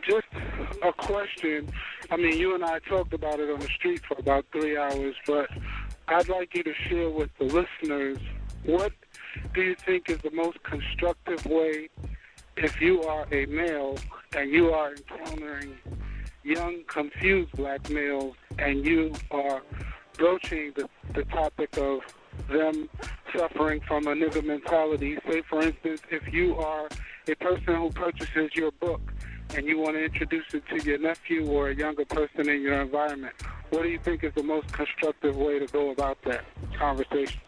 Just a question. I mean, you and I talked about it on the street for about 3 hours, but I'd like you to share with the listeners, what do you think is the most constructive way if you are a male and you are encountering young, confused black males and you are broaching the topic of them suffering from a nigger mentality? Say, for instance, if you are a person who purchases your book and you want to introduce it to your nephew or a younger person in your environment, what do you think is the most constructive way to go about that conversation?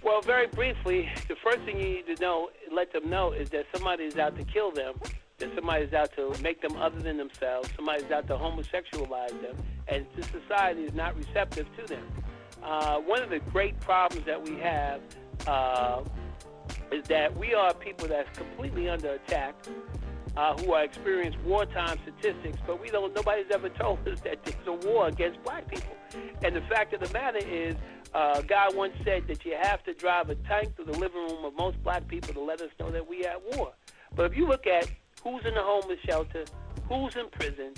Well, very briefly, the first thing you need to know, let them know, is that somebody is out to kill them, that somebody is out to make them other than themselves, somebody is out to homosexualize them, and the society is not receptive to them. One of the great problems that we have is that we are people that's completely under attack, who are experiencing wartime statistics, but nobody's ever told us that there's a war against black people. And the fact of the matter is, a guy once said that you have to drive a tank through the living room of most black people to let us know that we at war. But if you look at who's in the homeless shelter, who's in prison,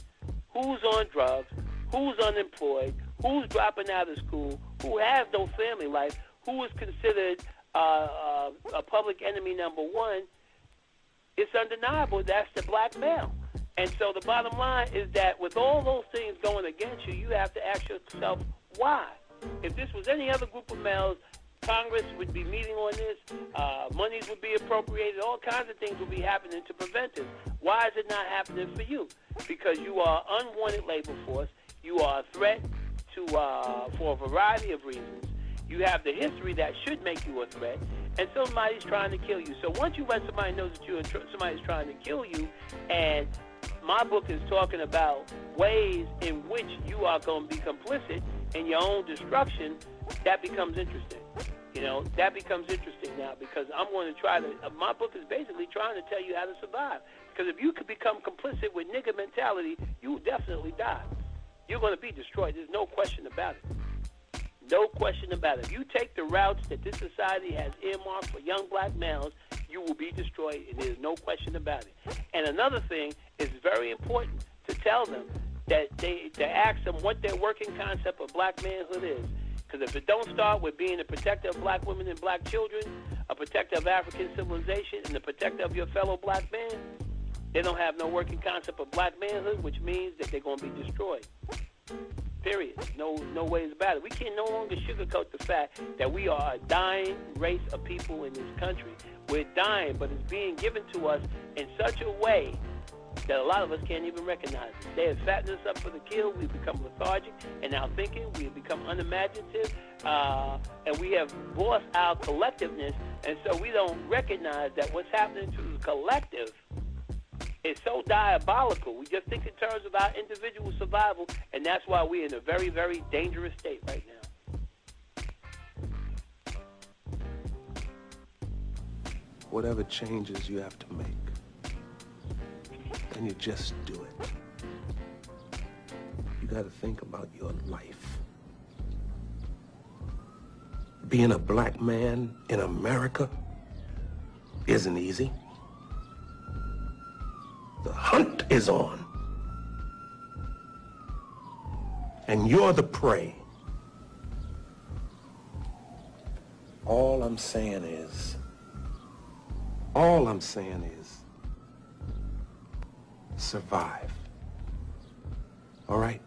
who's on drugs, who's unemployed, who's dropping out of school, who has no family life, who is considered a public enemy number one, it's undeniable that's the black male. And so the bottom line is that with all those things going against you, you have to ask yourself, why? If this was any other group of males, Congress would be meeting on this, monies would be appropriated, all kinds of things would be happening to prevent this. Why is it not happening for you? Because you are unwanted labor force. You are a threat to for a variety of reasons. You have the history that should make you a threat, and somebody's trying to kill you. So once you let somebody know that somebody's trying to kill you, and my book is talking about ways in which you are going to be complicit in your own destruction, that becomes interesting. That becomes interesting now, because I'm going to my book is basically trying to tell you how to survive. Because if you could become complicit with nigger mentality, you will definitely die. You're going to be destroyed. There's no question about it. No question about it. If you take the routes that this society has earmarked for young black males, you will be destroyed, and there's no question about it. And another thing is very important to tell them, that to ask them what their working concept of black manhood is. Because if it don't start with being a protector of black women and black children, a protector of African civilization, and a protector of your fellow black man, they don't have no working concept of black manhood, which means that they're going to be destroyed. Period. No ways about it. We can no longer sugarcoat the fact that we are a dying race of people in this country. We're dying, but it's being given to us in such a way that a lot of us can't even recognize it. They have fattened us up for the kill. We've become lethargic in our thinking. We've become unimaginative, and we have lost our collectiveness, and so we don't recognize that what's happening to the collective is so diabolical. We just think in terms of our individual survival, and that's why we're in a very, very dangerous state right now. Whatever changes you have to make, then you just do it. You got to think about your life. Being a black man in America isn't easy. The hunt is on. And you're the prey. All I'm saying is, survive. All right?